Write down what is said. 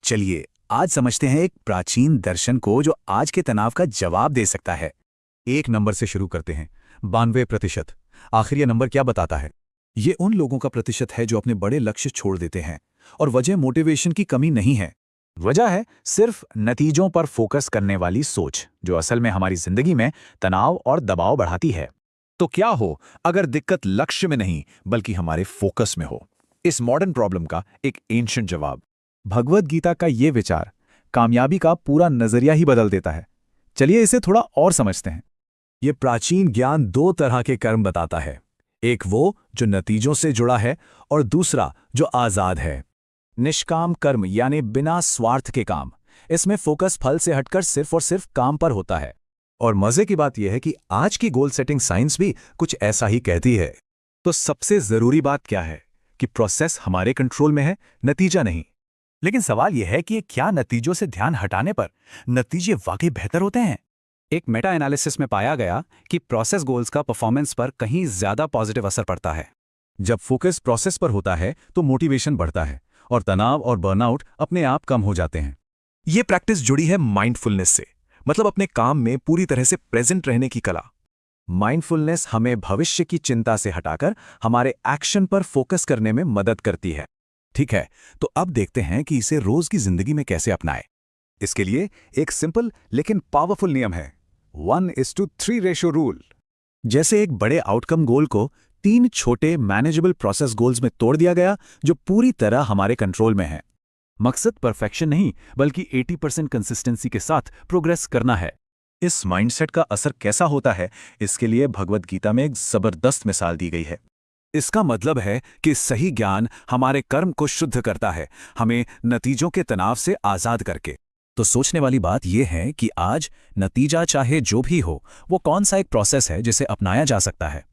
चलिए आज समझते हैं एक प्राचीन दर्शन को जो आज के तनाव का जवाब दे सकता है। 1 नंबर से शुरू करते हैं। 92%। आखिर ये नंबर क्या बताता है? ये उन लोगों का प्रतिशत है जो अपने बड़े लक्ष्य छोड़ देते हैं, और वजह मोटिवेशन की कमी नहीं है। वजह है सिर्फ नतीजों पर फोकस करने वाली सोच, जो असल में हमारी जिंदगी में तनाव और दबाव बढ़ाती है। तो क्या हो अगर दिक्कत लक्ष्य में नहीं बल्कि हमारे फोकस में हो? इस मॉडर्न प्रॉब्लम का एक एंशिएंट जवाब। भगवद गीता का ये विचार कामयाबी का पूरा नजरिया ही बदल देता है। चलिए इसे थोड़ा और समझते हैं। ये प्राचीन ज्ञान 2 तरह के कर्म बताता है। एक वो जो नतीजों से जुड़ा है और दूसरा जो आजाद है। निष्काम कर्म यानी बिना स्वार्थ के काम, इसमें फोकस फल से हटकर सिर्फ और सिर्फ काम पर होता है। और मजे की बात यह है कि आज की गोल सेटिंग साइंस भी कुछ ऐसा ही कहती है। तो सबसे जरूरी बात क्या है कि प्रोसेस हमारे कंट्रोल में है, नतीजा नहीं। लेकिन सवाल यह है कि क्या नतीजों से ध्यान हटाने पर नतीजे वाकई बेहतर होते हैं? एक मेटा एनालिसिस में पाया गया कि प्रोसेस गोल्स का परफॉर्मेंस पर कहीं ज्यादा पॉजिटिव असर पड़ता है। जब फोकस प्रोसेस पर होता है तो मोटिवेशन बढ़ता है और तनाव और बर्नआउट अपने आप कम हो जाते हैं। ये प्रैक्टिस जुड़ी है माइंडफुलनेस से, मतलब अपने काम में पूरी तरह से प्रेजेंट रहने की कला। माइंडफुलनेस हमें भविष्य की चिंता से हटाकर हमारे एक्शन पर फोकस करने में मदद करती है। ठीक है, तो अब देखते हैं कि इसे रोज की जिंदगी में कैसे अपनाएं। इसके लिए एक सिंपल लेकिन पावरफुल नियम है, 1:3 रेशो रूल। जैसे एक बड़े आउटकम गोल को 3 छोटे मैनेजेबल प्रोसेस गोल्स में तोड़ दिया गया जो पूरी तरह हमारे कंट्रोल में है। मकसद परफेक्शन नहीं बल्कि 80% कंसिस्टेंसी के साथ प्रोग्रेस करना है। इस माइंडसेट का असर कैसा होता है, इसके लिए भगवद गीता में एक जबरदस्त मिसाल दी गई है। इसका मतलब है कि सही ज्ञान हमारे कर्म को शुद्ध करता है, हमें नतीजों के तनाव से आजाद करके। तो सोचने वाली बात यह है कि आज नतीजा चाहे जो भी हो, वो कौन सा एक प्रोसेस है जिसे अपनाया जा सकता है।